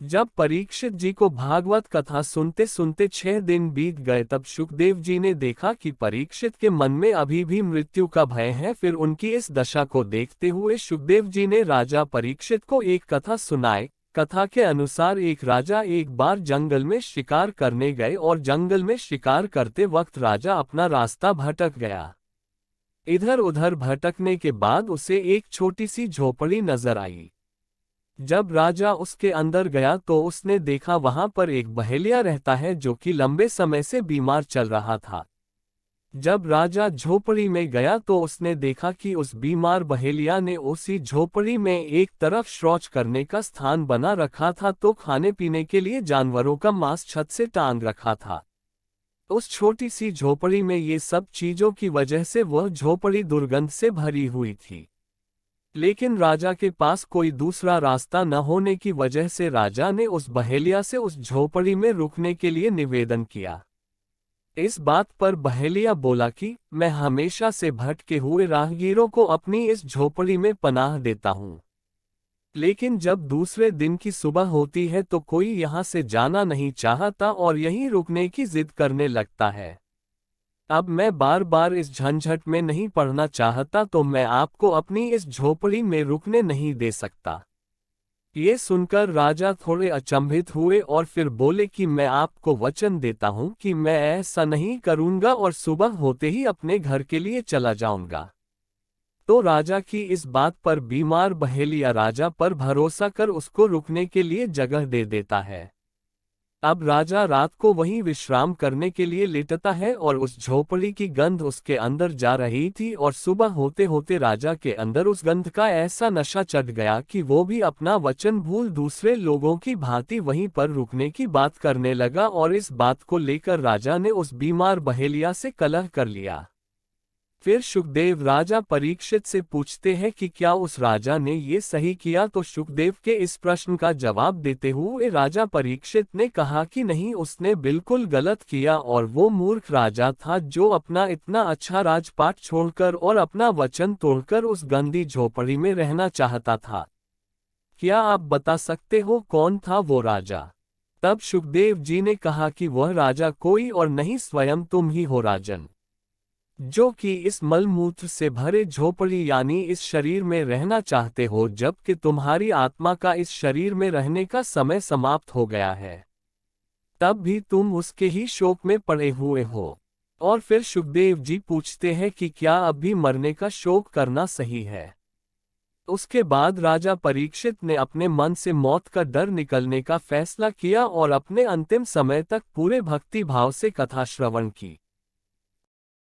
जब परीक्षित जी को भागवत कथा सुनते सुनते 6 दिन बीत गए तब शुकदेव जी ने देखा कि परीक्षित के मन में अभी भी मृत्यु का भय है। फिर उनकी इस दशा को देखते हुए शुकदेव जी ने राजा परीक्षित को एक कथा सुनाई। कथा के अनुसार एक राजा एक बार जंगल में शिकार करने गए और जंगल में शिकार करते वक्त राजा अपना रास्ता भटक गया। इधर उधर भटकने के बाद उसे एक छोटी सी झोपड़ी नजर आई। जब राजा उसके अंदर गया तो उसने देखा वहां पर एक बहेलिया रहता है जो कि लंबे समय से बीमार चल रहा था। जब राजा झोपड़ी में गया तो उसने देखा कि उस बीमार बहेलिया ने उसी झोपड़ी में एक तरफ शौच करने का स्थान बना रखा था तो खाने पीने के लिए जानवरों का मांस छत से टांग रखा था। उस छोटी सी झोपड़ी में ये सब चीजों की वजह से वह झोपड़ी दुर्गंध से भरी हुई थी। लेकिन राजा के पास कोई दूसरा रास्ता न होने की वजह से राजा ने उस बहेलिया से उस झोपड़ी में रुकने के लिए निवेदन किया। इस बात पर बहेलिया बोला कि मैं हमेशा से भटके हुए राहगीरों को अपनी इस झोपड़ी में पनाह देता हूँ, लेकिन जब दूसरे दिन की सुबह होती है तो कोई यहाँ से जाना नहीं चाहता और यहीं रुकने की जिद करने लगता है। अब मैं बार बार इस झंझट में नहीं पड़ना चाहता तो मैं आपको अपनी इस झोपड़ी में रुकने नहीं दे सकता। ये सुनकर राजा थोड़े अचंभित हुए और फिर बोले कि मैं आपको वचन देता हूँ कि मैं ऐसा नहीं करूँगा और सुबह होते ही अपने घर के लिए चला जाऊँगा। तो राजा की इस बात पर बीमार बहेलिया राजा पर भरोसा कर उसको रुकने के लिए जगह दे देता है। अब राजा रात को वहीं विश्राम करने के लिए लेटता है और उस झोपड़ी की गंध उसके अंदर जा रही थी और सुबह होते होते राजा के अंदर उस गंध का ऐसा नशा चढ़ गया कि वो भी अपना वचन भूल दूसरे लोगों की भांति वहीं पर रुकने की बात करने लगा और इस बात को लेकर राजा ने उस बीमार बहेलिया से कलह कर लिया। फिर शुकदेव राजा परीक्षित से पूछते हैं कि क्या उस राजा ने ये सही किया, तो शुकदेव के इस प्रश्न का जवाब देते हुए राजा परीक्षित ने कहा कि नहीं, उसने बिल्कुल गलत किया और वो मूर्ख राजा था जो अपना इतना अच्छा राजपाट छोड़कर और अपना वचन तोड़कर उस गंदी झोपड़ी में रहना चाहता था। क्या आप बता सकते हो कौन था वो राजा? तब शुकदेव जी ने कहा कि वह राजा कोई और नहीं, स्वयं तुम ही हो राजन, जो कि इस मलमूत्र से भरे झोपड़ी यानी इस शरीर में रहना चाहते हो, जबकि तुम्हारी आत्मा का इस शरीर में रहने का समय समाप्त हो गया है। तब भी तुम उसके ही शोक में पड़े हुए हो। और फिर शुकदेव जी पूछते हैं कि क्या अब भी मरने का शोक करना सही है? उसके बाद राजा परीक्षित ने अपने मन से मौत का डर निकलने का फैसला किया और अपने अंतिम समय तक पूरे भक्ति भाव से कथा श्रवण की।